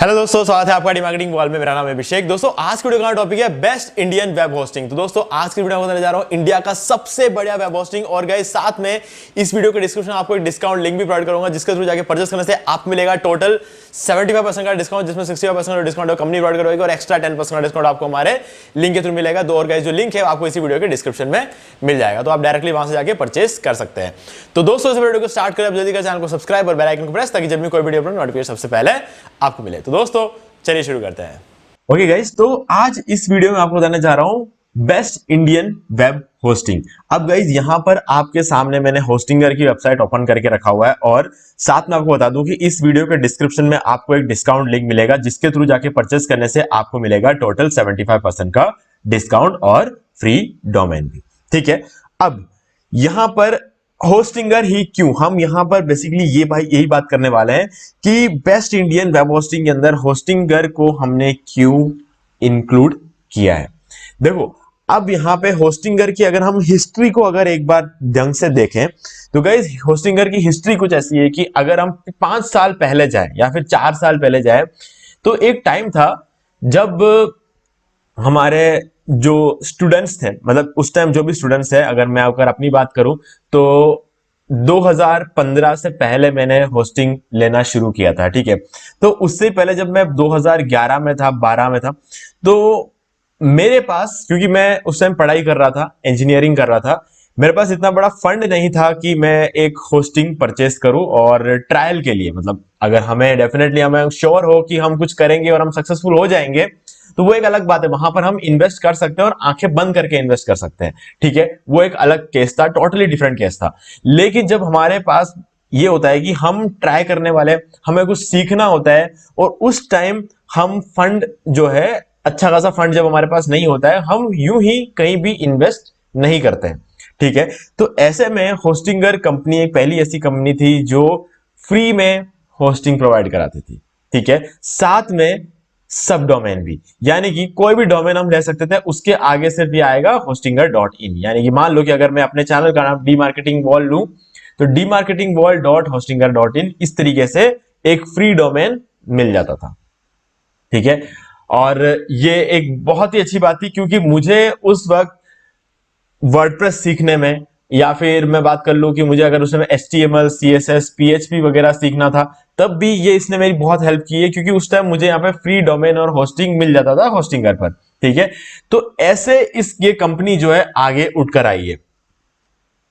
Hello दोस्तों, स्वागत है आपका मार्केटिंग वॉल में। मेरा नाम है अभिषेक। दोस्तों आज की वीडियो का टॉपिक है बेस्ट इंडियन वेब होस्टिंग। तो दोस्तों आज की वीडियो में बताने जा रहा हूं इंडिया का सबसे बढ़िया वेब होस्टिंग। और गाइस साथ में इस वीडियो के डिस्क्रिप्शन में आपको एक डिस्काउंट लिंक भी प्रोवाइड करूंगा, जिसके थ्रू जाके परचेस करने से आपको मिलेगा टोटल 75% का डिस्काउंट, जिसमें 65% का डिस्काउंट कंपनी प्रोवाइड करवाएगी और एक्स्ट्रा 10% का डिस्काउंट आपको हमारे लिंक के थ्रू मिलेगा। और गाइस जो लिंक है आपको इसी वीडियो के डिस्क्रिप्शन में मिल जाएगा, तो आप डायरेक्टली वहां से जाके परचेस कर सकते हैं। तो दोस्तों इस वीडियो को स्टार्ट करें, जल्दी कर चैनल को सब्सक्राइब और बेल आइकन को प्रेस, ताकि जब भी कोई वीडियो अपलोड नोटिफिकेशन सबसे पहले आपको मिले। तो दोस्तों चलिए शुरू करते हैं। ओके गाइस, तो आज इस वीडियो में आपको बताने जा रहा हूं बेस्ट इंडियन वेब होस्टिंग। अब गाइस यहां पर आपके सामने मैंने होस्टिंगर की वेबसाइट ओपन करके रखा हुआ है, और साथ में आपको बता दूं कि इस वीडियो के डिस्क्रिप्शन में आपको एक डिस्काउंट लिंक मिलेगा, जिसके थ्रू जाके परचेस करने से आपको मिलेगा टोटल 75% का डिस्काउंट और फ्री डोमेन भी। ठीक है, अब यहां पर होस्टिंगर ही क्यों, हम यहां पर बेसिकली यही बात करने वाले हैं कि बेस्ट इंडियन वेब होस्टिंग के अंदर होस्टिंगर को हमने क्यों इंक्लूड किया है। देखो, अब यहां पे होस्टिंगर की अगर हम हिस्ट्री को अगर एक बार ढंग से देखें तो गाइस होस्टिंगर की हिस्ट्री कुछ ऐसी है कि अगर हम 5 साल पहले जाए या फिर 4 साल पहले जाए, तो एक टाइम था जब हमारे जो स्टूडेंट्स थे, मतलब उस टाइम जो भी स्टूडेंट्स है, अगर मैं अपनी बात करूं तो 2015 से पहले मैंने होस्टिंग लेना शुरू किया था। ठीक है, तो उससे पहले जब मैं 2011 में था, 12 में था, तो मेरे पास, क्योंकि मैं उस टाइम पढ़ाई कर रहा था, इंजीनियरिंग कर रहा था, मेरे पास इतना बड़ा फंड नहीं था कि मैं एक होस्टिंग परचेस करूं और ट्रायल के लिए, मतलब अगर हमें डेफिनेटली हमें श्योर हो कि हम कुछ करेंगे और हम सक्सेसफुल हो जाएंगे, तो वो एक अलग बात है, वहां पर हम इन्वेस्ट कर सकते हैं और आंखें बंद करके इन्वेस्ट कर सकते हैं। ठीक है, वो एक अलग केस था, टोटली डिफरेंट केस था। लेकिन जब हमारे पास ये होता है कि हम ट्राई करने वाले, हमें कुछ सीखना होता है, और उस टाइम हम फंड जो है, अच्छा खासा फंड जब हमारे पास नहीं होता है, हम यूं ही कहीं भी इन्वेस्ट नहीं करते हैं। ठीक है, तो ऐसे में होस्टिंगर कंपनी एक पहली ऐसी कंपनी थी जो फ्री में होस्टिंग प्रोवाइड कराती थी। ठीक है, साथ में सब डोमेन भी, यानी कि कोई भी डोमेन हम ले सकते थे, उसके आगे से भी आएगा hostinger.in। यानी कि मान लो कि अगर मैं अपने चैनल का नाम डीमार्केटिंग वॉल लूं, तो dmarketingwall.hostinger.in, इस तरीके से एक फ्री डोमेन मिल जाता था। ठीक है, और ये एक बहुत ही अच्छी बात थी, क्योंकि मुझे उस वक्त वर्डप्रेस सीखने में, या फिर मैं बात कर लूं कि मुझे अगर उसमें HTML, CSS, PHP वगैरह सीखना था, तब भी ये इसने मेरी बहुत हेल्प की है, क्योंकि उस टाइम मुझे यहाँ पे फ्री डोमेन और होस्टिंग मिल जाता था होस्टिंगर पर। ठीक है, तो ऐसे ये कंपनी जो है आगे उठकर आई है।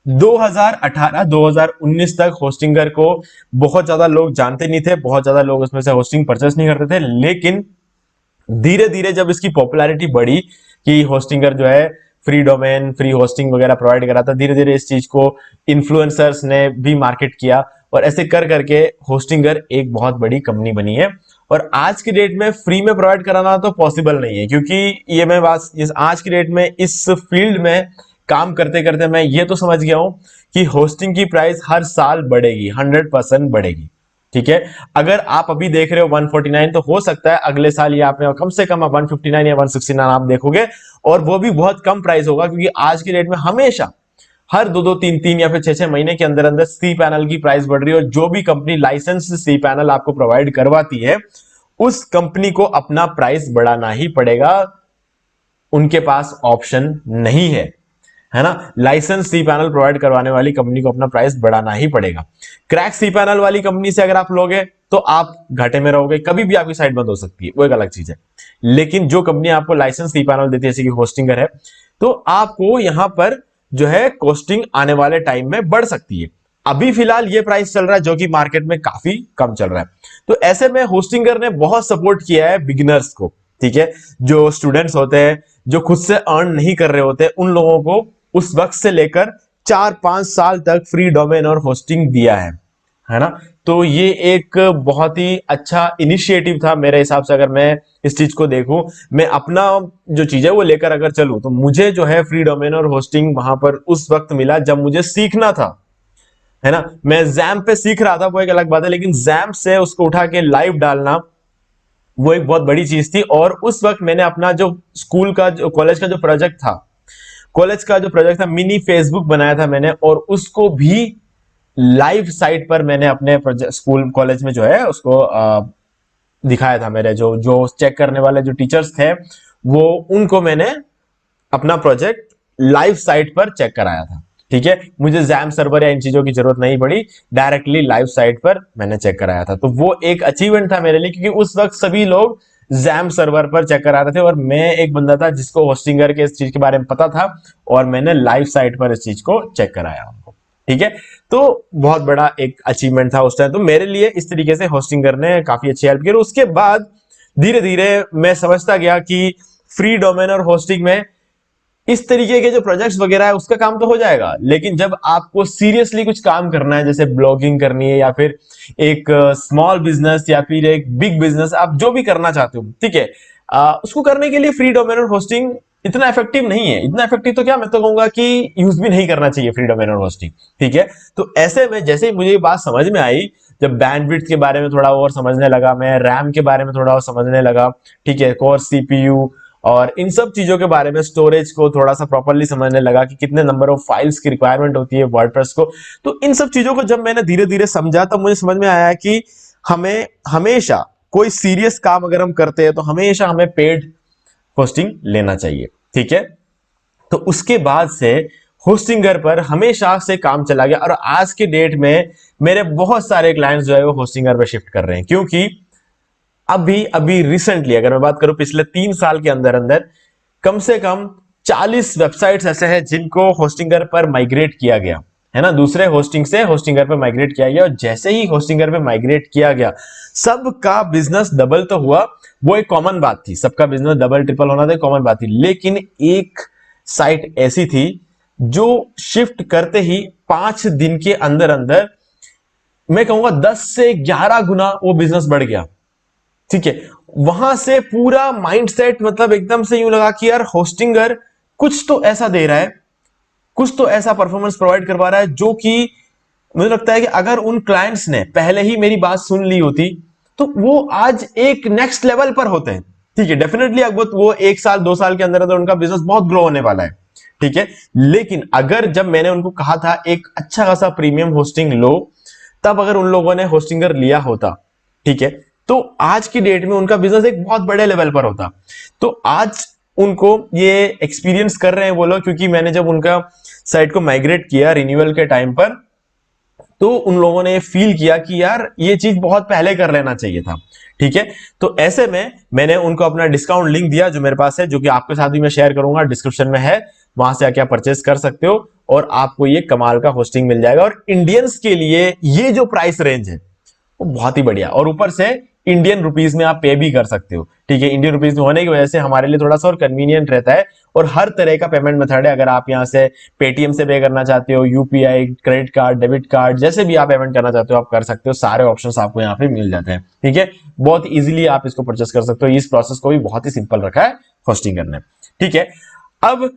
2018-2019 तक होस्टिंगर को बहुत ज्यादा लोग जानते नहीं थे, बहुत ज्यादा लोग उसमें से होस्टिंग परचेस नहीं करते थे, लेकिन धीरे धीरे जब इसकी पॉपुलैरिटी बढ़ी कि होस्टिंगर जो है फ्री डोमेन, फ्री होस्टिंग वगैरह प्रोवाइड करा था, धीरे धीरे इस चीज को इन्फ्लुएंसर्स ने भी मार्केट किया, और ऐसे कर करके होस्टिंगर एक बहुत बड़ी कंपनी बनी है। और आज की डेट में फ्री में प्रोवाइड कराना तो पॉसिबल नहीं है, क्योंकि ये मैं बात आज की डेट में इस फील्ड में काम करते करते मैं ये तो समझ गया हूं कि होस्टिंग की प्राइस हर साल बढ़ेगी, 100% बढ़ेगी। ठीक है, अगर आप अभी देख रहे हो 149, तो हो सकता है अगले साल ये आप कम से कम 159 या 169 आप देखोगे, और वो भी बहुत कम प्राइस होगा, क्योंकि आज की डेट में हमेशा हर 2-2, 3-3 या फिर 6-6 महीने के अंदर अंदर सी पैनल की प्राइस बढ़ रही है। और जो भी कंपनी लाइसेंस सी पैनल आपको प्रोवाइड करवाती है, उस कंपनी को अपना प्राइस बढ़ाना ही पड़ेगा, उनके पास ऑप्शन नहीं है ना। लाइसेंस सी पैनल प्रोवाइड करवाने वाली कंपनी को अपना प्राइस बढ़ाना ही पड़ेगा। क्रैक सी पैनल वाली कंपनी से अगर आप लोगे तो आप घाटे में रहोगे, कभी भी आपकी साइट बंद हो सकती है, वो एक अलग चीज है। लेकिन जो कंपनी आपको लाइसेंस सी पैनल देती है, जैसे कि होस्टिंगर है, तो आपको यहां पर जो है कॉस्टिंग आने वाले टाइम में बढ़ सकती है। अभी फिलहाल ये प्राइस चल रहा है जो कि मार्केट में काफी कम चल रहा है। तो ऐसे में होस्टिंगर ने बहुत सपोर्ट किया है बिगिनर्स को। ठीक है, जो स्टूडेंट्स होते हैं, जो खुद से अर्न नहीं कर रहे होते, उन लोगों को उस वक्त से लेकर 4-5 साल तक फ्री डोमेन और होस्टिंग दिया है ना। तो ये एक बहुत ही अच्छा इनिशिएटिव था मेरे हिसाब से। अगर मैं इस चीज को देखूं, मैं अपना जो चीज है वो लेकर अगर चलूं, तो मुझे जो है फ्री डोमेन और होस्टिंग वहां पर उस वक्त मिला जब मुझे सीखना था, है ना। मैं जैम पे सीख रहा था, वो एक अलग बात है, लेकिन जैम से उसको उठा के लाइव डालना वो एक बहुत बड़ी चीज थी। और उस वक्त मैंने अपना जो स्कूल का, जो कॉलेज का जो प्रोजेक्ट था, मिनी फेसबुक बनाया था मैंने, और उसको भी लाइव साइट पर मैंने अपने स्कूल कॉलेज में जो है उसको दिखाया था, मेरे जो जो चेक करने वाले जो टीचर्स थे वो, उनको मैंने अपना प्रोजेक्ट लाइव साइट पर चेक कराया था। ठीक है, मुझे जैम सर्वर या इन चीजों की जरूरत नहीं पड़ी, डायरेक्टली लाइव साइट पर मैंने चेक कराया था। तो वो एक अचीवमेंट था मेरे लिए, क्योंकि उस वक्त सभी लोग जैम सर्वर पर चेक करा रहे थे और मैं एक बंदा था जिसको होस्टिंगर के इस चीज के बारे में पता था, और मैंने लाइव साइट पर इस चीज को चेक कराया उनको। ठीक है, तो बहुत बड़ा एक अचीवमेंट था उस टाइम। तो मेरे लिए इस तरीके से होस्टिंगर ने काफी अच्छी हेल्प की। और उसके बाद धीरे धीरे मैं समझता गया कि फ्री डोमेन और होस्टिंग में इस तरीके के जो प्रोजेक्ट्स वगैरह है उसका काम तो हो जाएगा, लेकिन जब आपको सीरियसली कुछ काम करना है, जैसे ब्लॉगिंग करनी है या फिर एक स्मॉल बिजनेस या फिर एक बिग बिजनेस, आप जो भी करना चाहते हो, ठीक है, उसको करने के लिए फ्री डोमेन और होस्टिंग इतना इफेक्टिव नहीं है। इतना इफेक्टिव तो क्या, मैं तो कहूंगा कि यूज भी नहीं करना चाहिए फ्री डोमेन और होस्टिंग। ठीक है, तो ऐसे में जैसे ही मुझे ये बात समझ में आई, जब बैंडविड्थ के बारे में थोड़ा और समझने लगा, मैं रैम के बारे में थोड़ा और समझने लगा, ठीक है, कोर सीपीयू और इन सब चीजों के बारे में, स्टोरेज को थोड़ा सा प्रॉपर्ली समझने लगा कि कितने नंबर ऑफ फाइल्स की रिक्वायरमेंट होती है वर्डप्रेस को। तो इन सब चीजों को जब मैंने धीरे धीरे समझा, तब मुझे समझ में आया कि हमें हमेशा कोई सीरियस काम अगर हम करते हैं तो हमेशा हमें पेड होस्टिंग लेना चाहिए। ठीक है, तो उसके बाद से होस्टिंगर पर हमेशा से काम चला गया, और आज के डेट में मेरे बहुत सारे क्लाइंट्स जो है वो होस्टिंगर पर शिफ्ट कर रहे हैं। क्योंकि अभी अभी रिसेंटली अगर मैं बात करूं, पिछले 3 साल के अंदर अंदर कम से कम 40 वेबसाइट्स ऐसे हैं जिनको होस्टिंगर पर माइग्रेट किया गया है ना, दूसरे होस्टिंग से होस्टिंगर पर माइग्रेट किया गया। और जैसे ही होस्टिंगर पे माइग्रेट किया गया, सबका बिजनेस डबल तो हुआ, वो एक कॉमन बात थी, सबका बिजनेस डबल ट्रिपल होना तो कॉमन बात थी। लेकिन एक साइट ऐसी थी जो शिफ्ट करते ही 5 दिन के अंदर अंदर, मैं कहूंगा 10 से 11 गुना वो बिजनेस बढ़ गया। ठीक है, वहां से पूरा माइंडसेट मतलब एकदम से यूं लगा कि यार होस्टिंगर कुछ तो ऐसा दे रहा है, कुछ तो ऐसा परफॉर्मेंस प्रोवाइड करवा रहा है, जो कि मुझे लगता है कि अगर उन क्लाइंट्स ने पहले ही मेरी बात सुन ली होती तो वो आज एक नेक्स्ट लेवल पर होते हैं। ठीक है, डेफिनेटली अब वो 1 साल 2 साल के अंदर अंदर उनका बिजनेस बहुत ग्रो होने वाला है। ठीक है, लेकिन अगर जब मैंने उनको कहा था एक अच्छा खासा प्रीमियम होस्टिंग लो, तब अगर उन लोगों ने होस्टिंगर लिया होता, ठीक है, तो आज की डेट में उनका बिजनेस एक बहुत बड़े लेवल पर होता। तो आज उनको ये एक्सपीरियंस कर रहे हैं वो लोग, क्योंकि मैंने जब उनका साइट को माइग्रेट किया रिन्यूअल के टाइम पर, तो उन लोगों ने फील किया कि यार ये चीज बहुत पहले कर लेना चाहिए था। ठीक है, तो ऐसे में मैंने उनको अपना डिस्काउंट लिंक दिया जो मेरे पास है, जो कि आपके साथ भी मैं शेयर करूंगा, डिस्क्रिप्शन में है, वहां से आके आप परचेस कर सकते हो और आपको ये कमाल का होस्टिंग मिल जाएगा। और इंडियंस के लिए ये जो प्राइस रेंज है वो बहुत ही बढ़िया, और ऊपर से इंडियन रुपीज में आप पे भी कर सकते हो। ठीक है, इंडियन रुपीज में होने की वजह से हमारे लिए थोड़ा सा और कन्वीनियंट रहता है, और हर तरह का पेमेंट मेथड है। अगर आप यहां से पेटीएम से पे करना चाहते हो, UPI, credit card, debit card, जैसे भी आप पेमेंट करना चाहते हो आप कर सकते हो, सारे ऑप्शंस आपको यहाँ पे मिल जाते हैं। ठीक है, बहुत इजीली आप इसको परचेस कर सकते हो, इस प्रोसेस को भी बहुत ही सिंपल रखा है होस्टिंग करने। ठीक है, अब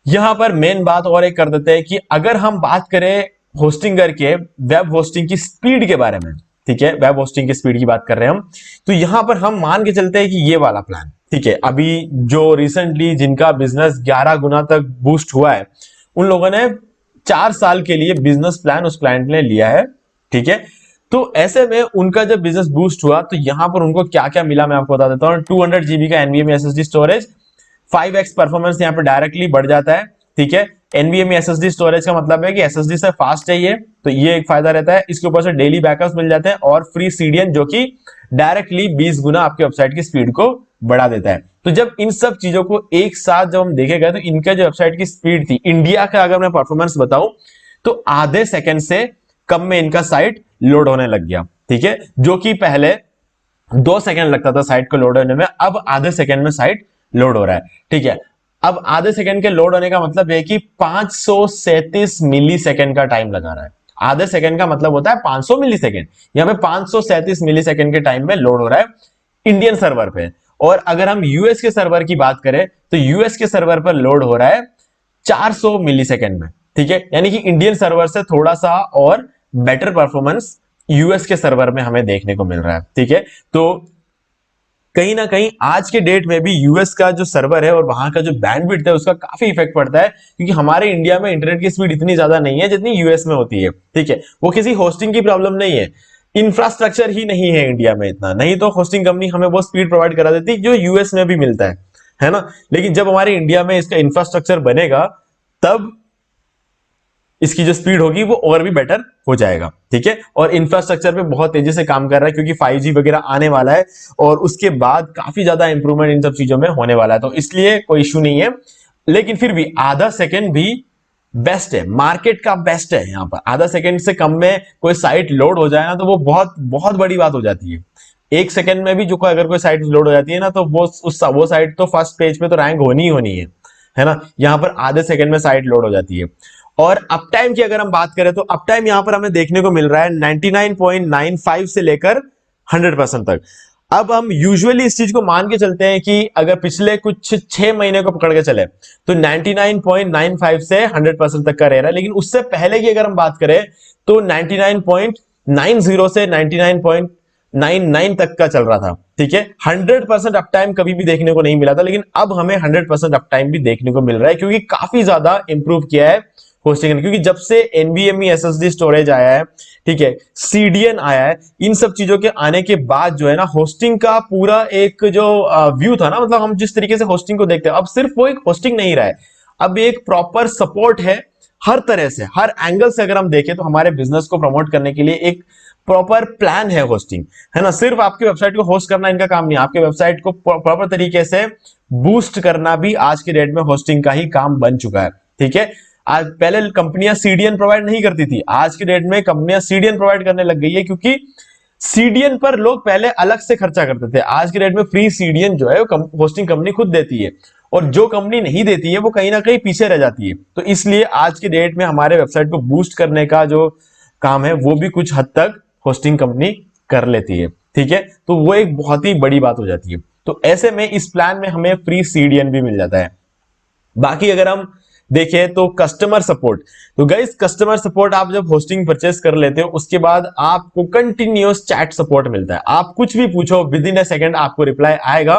यहां पर मेन बात और एक कर देते हैं कि अगर हम बात करें होस्टिंगर के वेब होस्टिंग की स्पीड के बारे में, ठीक है, वेब होस्टिंग की स्पीड की बात कर रहे हैं हम, तो यहां पर हम मान के चलते हैं कि ये वाला प्लान, ठीक है, अभी जो रिसेंटली जिनका बिजनेस 11 गुना तक बूस्ट हुआ है, उन लोगों ने 4 साल के लिए बिजनेस प्लान उस क्लाइंट ने लिया है। ठीक है, तो ऐसे में उनका जब बिजनेस बूस्ट हुआ तो यहां पर उनको क्या क्या मिला मैं आपको बता देता हूं। 200 GB का NVMe SSD storage, 5x performance यहां पे डायरेक्टली बढ़ जाता है। ठीक है, एनवीएमई एसएसडी स्टोरेज का मतलब है कि एसएसडी से फास्ट चाहिए, तो ये एक फायदा रहता है। इसके ऊपर से डेली बैकअप्स मिल जाते हैं और फ्री सीडीएन जो कि डायरेक्टली 20 गुना आपके वेबसाइट की स्पीड को बढ़ा देता है। तो जब इन सब चीजों को एक साथ जब हम देखे गए तो इनका जो वेबसाइट की स्पीड थी, इंडिया का अगर मैं परफॉर्मेंस बताऊं तो आधे सेकंड से कम में इनका साइट लोड होने लग गया। ठीक है, जो कि पहले 2 सेकंड लगता था साइट को लोड होने में, अब आधे सेकंड में साइट लोड हो रहा है। ठीक है, अब आधे सेकंड के लोड होने का मतलब है कि 537 मिली सेकंड का टाइम लगा रहा है। आधे सेकंड का मतलब होता है 500 मिली सेकंड, यहां पे 537 मिली सेकंड के टाइम में लोड हो रहा है इंडियन सर्वर पे। और अगर हम यूएस के सर्वर की बात करें तो यूएस के सर्वर पर लोड हो रहा है 400 मिली सेकंड में। ठीक है, यानी कि इंडियन सर्वर से थोड़ा सा और बेटर परफॉर्मेंस यूएस के सर्वर में हमें देखने को मिल रहा है। ठीक है, तो कहीं ना कहीं आज के डेट में भी यूएस का जो सर्वर है और वहां का जो बैंडविड्थ है उसका काफी इफेक्ट पड़ता है, क्योंकि हमारे इंडिया में इंटरनेट की स्पीड इतनी ज्यादा नहीं है जितनी यूएस में होती है। ठीक है, वो किसी होस्टिंग की प्रॉब्लम नहीं है, इंफ्रास्ट्रक्चर ही नहीं है इंडिया में इतना, नहीं तो होस्टिंग कंपनी हमें वो स्पीड प्रोवाइड करा देती जो यूएस में भी मिलता है ना। लेकिन जब हमारे इंडिया में इसका इंफ्रास्ट्रक्चर बनेगा तब इसकी जो स्पीड होगी वो और भी बेटर हो जाएगा, ठीक है। और इंफ्रास्ट्रक्चर पे बहुत तेजी से काम कर रहा है क्योंकि 5G वगैरह आने वाला है और उसके बाद काफी ज्यादा इंप्रूवमेंट इन सब चीजों में होने वाला है, तो इसलिए कोई इश्यू नहीं है। लेकिन फिर भी आधा सेकंड भी बेस्ट है, मार्केट का बेस्ट है। यहां पर आधा सेकंड से कम में कोई साइट लोड हो जाए ना तो वो बहुत बहुत बड़ी बात हो जाती है। एक सेकंड में भी जो अगर कोई साइट लोड हो जाती है ना तो वो साइट तो फर्स्ट पेज पे तो रैंक होनी ही होनी है ना। यहां पर आधे सेकंड में साइट लोड हो जाती है। और अप टाइम की अगर हम बात करें तो अप टाइम यहां पर हमें देखने को मिल रहा है 99.95 से लेकर 100% तक। अब हम यूजुअली इस चीज को मान के चलते हैं कि अगर पिछले कुछ 6 महीने को पकड़ के चले तो 99.95 से 100% तक का रह रहा है। लेकिन उससे पहले की अगर हम बात करें तो 99.90 से 99.99 तक का चल रहा था, ठीक है। 100% अप टाइम कभी भी देखने को नहीं मिला था, लेकिन अब हमें 100% अप टाइम भी देखने को मिल रहा है क्योंकि काफी ज्यादा इंप्रूव किया है होस्टिंग, क्योंकि जब से NVMe SSD स्टोरेज आया है, ठीक है, CDN आया है, इन सब चीजों के आने के बाद जो है ना होस्टिंग का पूरा एक जो व्यू था ना, मतलब हम जिस तरीके से होस्टिंग को देखते हैं अब सिर्फ वो एक होस्टिंग नहीं रहा है, अब एक प्रॉपर सपोर्ट है हर तरह से, हर एंगल से। अगर हम देखें तो हमारे बिजनेस को प्रमोट करने के लिए एक प्रॉपर प्लान है होस्टिंग, है ना। सिर्फ आपकी वेबसाइट को होस्ट करना इनका काम नहीं, आपके वेबसाइट को प्रॉपर तरीके से बूस्ट करना भी आज के डेट में होस्टिंग का ही काम बन चुका है, ठीक है। आज पहले कंपनियां CDN प्रोवाइड नहीं करती थी, आज के डेट में कंपनियां CDN प्रोवाइड करने लग गई है क्योंकि CDN पर लोग पहले अलग से खर्चा करते थे। आज के डेट में फ्री CDN जो है वो होस्टिंग कंपनी खुद देती है, और जो कंपनी नहीं देती है वो कहीं ना कहीं पीछे रह जाती है। तो इसलिए आज के डेट में हमारे वेबसाइट को बूस्ट करने का जो काम है वो भी कुछ हद तक होस्टिंग कंपनी कर लेती है, ठीक है। तो वो एक बहुत ही बड़ी बात हो जाती है। तो ऐसे में इस प्लान में हमें फ्री CDN भी मिल जाता है। बाकी अगर हम देखें तो कस्टमर सपोर्ट, तो गाइस कस्टमर सपोर्ट आप जब होस्टिंग परचेस कर लेते हो उसके बाद आपको कंटिन्यूअस चैट सपोर्ट मिलता है। आप कुछ भी पूछो विद इन अ सेकंड आपको रिप्लाई आएगा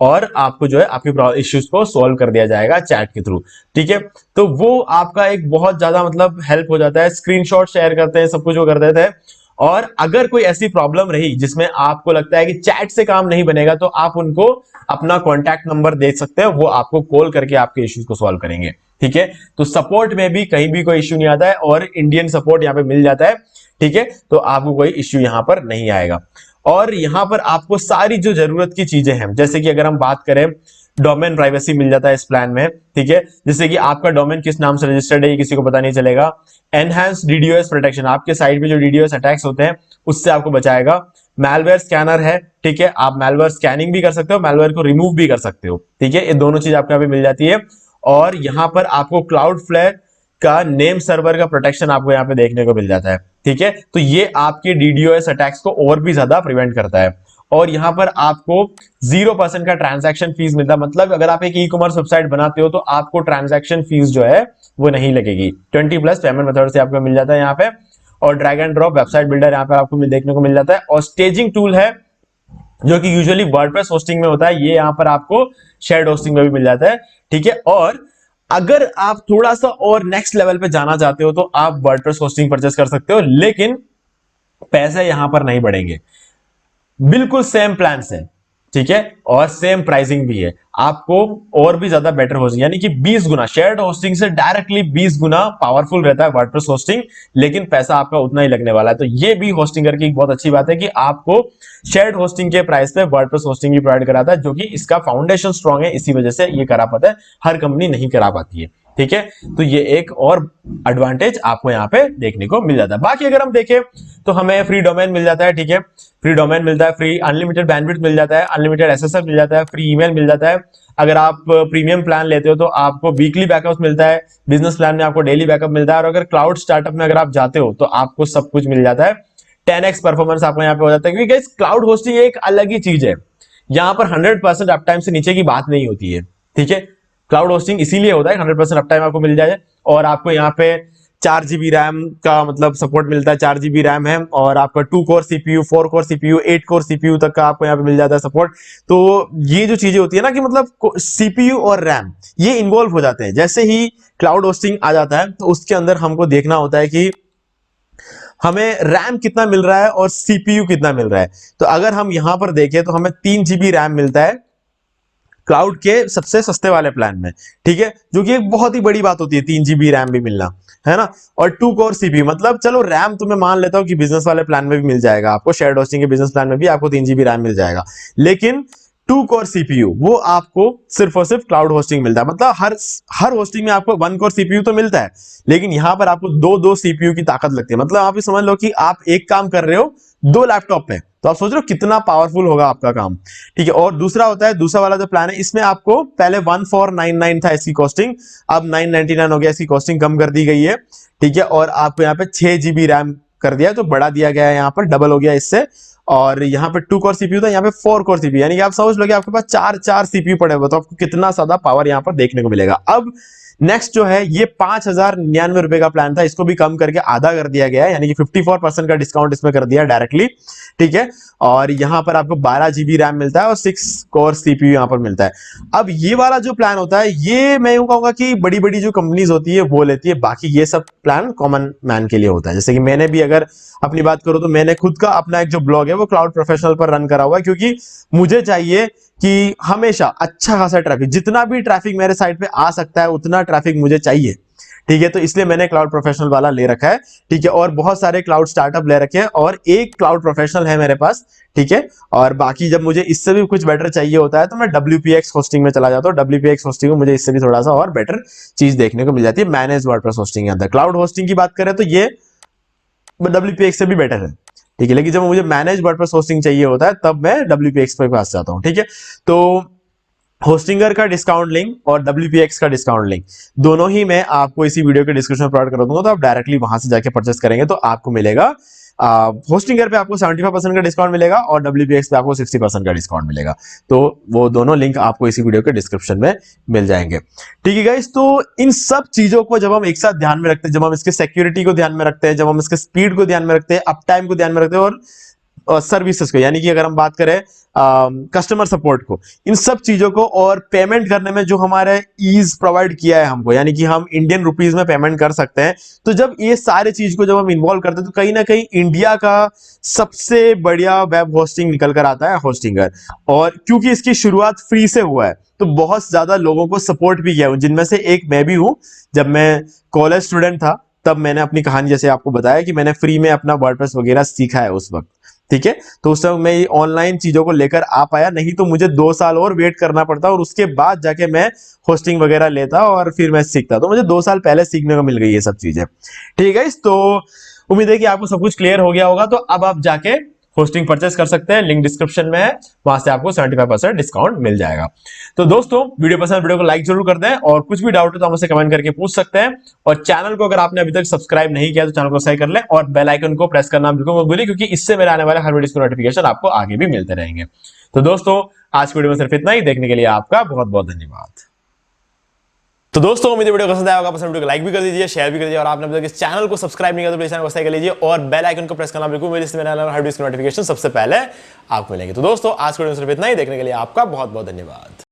और आपको जो है आपके इश्यूज को सॉल्व कर दिया जाएगा चैट के थ्रू, ठीक है। तो वो आपका एक बहुत ज्यादा मतलब हेल्प हो जाता है। स्क्रीनशॉट शेयर करते हैं, सब कुछ वो कर देते हैं। और अगर कोई ऐसी प्रॉब्लम रही जिसमें आपको लगता है कि चैट से काम नहीं बनेगा तो आप उनको अपना कॉन्टैक्ट नंबर दे सकते हैं, वो आपको कॉल करके आपके इश्यूज को सॉल्व करेंगे, ठीक है। तो सपोर्ट में भी कहीं भी कोई इश्यू नहीं आता है और इंडियन सपोर्ट यहाँ पे मिल जाता है, ठीक है। तो आपको कोई इश्यू यहाँ पर नहीं आएगा। और यहाँ पर आपको सारी जो जरूरत की चीजें हैं, जैसे कि अगर हम बात करें डोमेन प्राइवेसी मिल जाता है इस प्लान में, ठीक है। जैसे कि आपका डोमेन किस नाम से रजिस्टर्ड है ये किसी को पता नहीं चलेगा। एनहांस DDoS प्रोटेक्शन, आपके साइट पे जो DDoS अटैक्स होते हैं उससे आपको बचाएगा। मैलवेयर स्कैनर है, ठीक है, आप मैलवेयर स्कैनिंग भी कर सकते हो, मैलवेयर को रिमूव भी कर सकते हो, ठीक है। ये दोनों चीज आपको यहाँ पे मिल जाती है। और यहाँ पर आपको क्लाउडफ्लेयर का नेम सर्वर का प्रोटेक्शन आपको यहाँ पे देखने को मिल जाता है, ठीक है। तो ये आपके DDoS अटैक्स को और भी ज्यादा प्रिवेंट करता है। और यहां पर आपको 0% का ट्रांजैक्शन फीस मिलता है, मतलब अगर आप एक ई-कॉमर्स वेबसाइट बनाते हो तो आपको ट्रांजैक्शन फीस जो है वो नहीं लगेगी। 20+ पेमेंट मेथड से आपको मिल जाता है यहाँ पे। और drag and drop website builder यहाँ पे आपको देखने को मिल जाता है। और स्टेजिंग टूल है जो कि यूजुअली वर्डप्रेस होस्टिंग में होता है, ये यहाँ पर आपको शेयर्ड होस्टिंग में भी मिल जाता है, ठीक है। और अगर आप थोड़ा सा और नेक्स्ट लेवल पे जाना चाहते हो तो आप वर्डप्रेस होस्टिंग परचेस कर सकते हो, लेकिन पैसे यहां पर नहीं बढ़ेंगे, बिल्कुल सेम प्लान है, ठीक है। और सेम प्राइसिंग भी है, आपको और भी ज्यादा बेटर होस्टिंग यानी कि 20 गुना शेयर्ड होस्टिंग से डायरेक्टली 20 गुना पावरफुल रहता है वर्डप्रेस होस्टिंग, लेकिन पैसा आपका उतना ही लगने वाला है। तो ये भी होस्टिंगर की एक बहुत अच्छी बात है कि आपको शेयर्ड होस्टिंग के प्राइस पे वर्डप्रेस होस्टिंग भी प्रोवाइड कराता है, जो कि इसका फाउंडेशन स्ट्रॉन्ग है, इसी वजह से ये करा पाता है, हर कंपनी नहीं करा पाती है, ठीक है। तो ये एक और एडवांटेज आपको यहाँ पे देखने को मिल जाता है। बाकी अगर हम देखें तो हमें फ्री डोमेन मिल जाता है, ठीक है, फ्री डोमेन मिलता है, फ्री अनलिमिटेड बैंडविड्थ मिल जाता है, अनलिमिटेड SSL मिल जाता है, फ्री ईमेल मिल जाता है। अगर आप प्रीमियम प्लान लेते हो तो आपको वीकली बैकअप मिलता है, बिजनेस प्लान में आपको डेली बैकअप मिलता है। और अगर क्लाउड स्टार्टअप में अगर आप जाते हो तो आपको सब कुछ मिल जाता है। 10x परफॉर्मेंस आपको यहाँ पे हो जाता है, क्योंकि क्लाउड होस्टिंग एक अलग ही चीज है, यहाँ पर 100% अप टाइम से नीचे की बात नहीं होती है, ठीक है। क्लाउड होस्टिंग इसीलिए होता है 100% अप टाइम आपको मिल जाए। और आपको यहाँ पे 4GB रैम का मतलब सपोर्ट मिलता है, 4GB रैम है, और आपका 2 core CPU, 4 core CPU, 8 core CPU तक का आपको यहाँ पे मिल जाता है सपोर्ट। तो ये जो चीजें होती है ना कि मतलब CPU और रैम ये इन्वॉल्व हो जाते हैं। जैसे ही क्लाउड होस्टिंग आ जाता है तो उसके अंदर हमको देखना होता है कि हमें रैम कितना मिल रहा है और सीपीयू कितना मिल रहा है। तो अगर हम यहां पर देखें तो हमें 3 GB रैम मिलता है क्लाउड के सबसे सस्ते वाले प्लान में, ठीक है, जो कि एक बहुत ही बड़ी बात होती है 3 GB रैम भी मिलना, है ना। और 2 कोर सीपीयू, मतलब चलो रैम तो मैं मान लेता हूं कि बिजनेस वाले प्लान में भी मिल जाएगा आपको, शेयर्ड होस्टिंग के बिजनेस प्लान में भी आपको 3 GB रैम मिल जाएगा, लेकिन 2 कोर सीपीयू वो आपको सिर्फ और सिर्फ क्लाउड होस्टिंग मिलता है। मतलब हर होस्टिंग में आपको 1 कोर सीपीयू तो मिलता है, लेकिन यहां पर आपको दो सीपीयू की ताकत लगती है। मतलब आप ये समझ लो कि आप एक काम कर रहे हो 2 लैपटॉप पे, तो आप सोच रहे हो कितना पावरफुल होगा आपका काम, ठीक है। और दूसरा होता है, दूसरा वाला जो प्लान है, इसमें आपको पहले 1499 था इसकी कॉस्टिंग, अब 999 हो गया, इसकी कॉस्टिंग कम कर दी गई है, ठीक है। और आपको यहाँ पे 6 GB रैम कर दिया है, तो बढ़ा दिया गया है, यहाँ पर डबल हो गया इससे। और यहाँ पे 2 कोर सीपीयू था, यहाँ पे 4 कोर सीपीयू, यानी कि आप समझ लो कि आपके पास चार सीपीयू पड़े हुए, तो आपको कितना ज्यादा पावर यहाँ पर देखने को मिलेगा। अब नेक्स्ट जो है, ये 5099 रुपए का प्लान था, इसको भी कम करके आधा कर दिया गया है, यानी कि 54% का डिस्काउंट इसमें कर दिया डायरेक्टली, ठीक है। और यहां पर आपको 12 GB रैम मिलता है और 6 कोर सीपीयू यहां पर मिलता है। अब ये वाला जो प्लान होता है, ये मैं यूं कहूंगा कि बड़ी बड़ी जो कंपनीज होती है वो लेती है, बाकी ये सब प्लान कॉमन मैन के लिए होता है। जैसे कि मैंने भी अगर अपनी बात करूं तो मैंने खुद का अपना एक जो ब्लॉग है वो क्लाउड प्रोफेशनल पर रन करा हुआ है, क्योंकि मुझे चाहिए कि हमेशा अच्छा खासा ट्रैफिक, जितना भी ट्रैफिक मेरे साइट पे आ सकता है उतना ट्रैफिक मुझे चाहिए, ठीक है। तो इसलिए मैंने क्लाउड प्रोफेशनल वाला ले रखा है, ठीक है। और बहुत सारे क्लाउड स्टार्टअप ले रखे हैं और एक क्लाउड प्रोफेशनल है मेरे पास, ठीक है। और बाकी जब मुझे इससे भी कुछ बेटर चाहिए होता है तो मैं WPX होस्टिंग में चला जाता हूँ। WPX होस्टिंग में मुझे इससे भी थोड़ा सा और बेटर चीज देखने को मिल जाती है मैनेज वर्डप्रेस होस्टिंग के अंदर। क्लाउड होस्टिंग की बात करें तो ये WPX से भी बेटर है, ठीक है। लेकिन जब मुझे मैनेज वर्डप्रेस होस्टिंग चाहिए होता है तब मैं WPX पे पास जाता हूँ, ठीक है। तो होस्टिंगर का डिस्काउंट लिंक और WPX का डिस्काउंट लिंक दोनों ही मैं आपको इसी वीडियो के डिस्क्रिप्शन में प्रोवाइड कर दूंगा, तो आप डायरेक्टली वहां से जाके परचेस करेंगे तो आपको मिलेगा होस्टिंगर पे आपको 75% का डिस्काउंट मिलेगा और WPX पे आपको 60% का डिस्काउंट मिलेगा। तो वो दोनों लिंक आपको इसी वीडियो के डिस्क्रिप्शन में मिल जाएंगे, ठीक है गाइस। तो इन सब चीजों को जब हम एक साथ ध्यान में रखते हैं, जब हम इसके सिक्योरिटी को ध्यान में रखते हैं, जब हम इसके स्पीड को ध्यान में रखते हैं, अप टाइम को ध्यान में रखते हैं और सर्विसेज को, यानी कि अगर हम बात करें कस्टमर सपोर्ट को, इन सब चीजों को, और पेमेंट करने में जो हमारे ईज प्रोवाइड किया है हमको, यानी कि हम इंडियन रुपीज में पेमेंट कर सकते हैं, तो जब ये सारे चीज को जब हम इन्वॉल्व करते हैं तो कहीं ना कहीं इंडिया का सबसे बढ़िया वेब होस्टिंग निकल कर आता है होस्टिंगर। और क्योंकि इसकी शुरुआत फ्री से हुआ है तो बहुत ज्यादा लोगों को सपोर्ट भी किया है, जिनमें से एक मैं भी हूं। जब मैं कॉलेज स्टूडेंट था तब मैंने अपनी कहानी जैसे आपको बताया कि मैंने फ्री में अपना वर्डप्रेस वगैरह सीखा है उस वक्त, ठीक है। तो उस समय मैं ये ऑनलाइन चीजों को लेकर आ पाया, नहीं तो मुझे 2 साल और वेट करना पड़ता और उसके बाद जाके मैं होस्टिंग वगैरह लेता और फिर मैं सीखता। तो मुझे 2 साल पहले सीखने को मिल गई ये सब चीजें, ठीक है। तो उम्मीद है कि आपको सब कुछ क्लियर हो गया होगा। तो अब आप जाके होस्टिंग परचेस कर सकते हैं, लिंक डिस्क्रिप्शन में है, वहां से आपको 75% डिस्काउंट मिल जाएगा। तो दोस्तों वीडियो पसंद, वीडियो को लाइक जरूर कर दें और कुछ भी डाउट हो तो हमसे कमेंट करके पूछ सकते हैं। और चैनल को अगर आपने अभी तक सब्सक्राइब नहीं किया तो चैनल को सब्सक्राइब कर लें और बेल आइकन को प्रेस करना बिल्कुल मत भूलिए, क्योंकि इससे मेरे आने वाले हर वीडियो की नोटिफिकेशन आपको आगे भी मिलते रहेंगे। तो दोस्तों आज की वीडियो में सिर्फ इतना ही, देखने के लिए आपका बहुत बहुत धन्यवाद। तो दोस्तों उम्मीद है वीडियो पसंद आया होगा, पसंद वीडियो को लाइक भी कर दीजिए, शेयर भी कर दीजिए, और आपने अभी तक इस चैनल को सब्सक्राइब नहीं किया तो प्लीज चैनल को सब्सक्राइब कर लीजिए और बेल आइकन को प्रेस करना बिल्कुल मेरे हर वीडियो की नोटिफिकेशन सबसे पहले आपको मिलेगी। तो दोस्तों आज की वीडियो में सिर्फ इतना ही, देखने के लिए आपका बहुत बहुत धन्यवाद।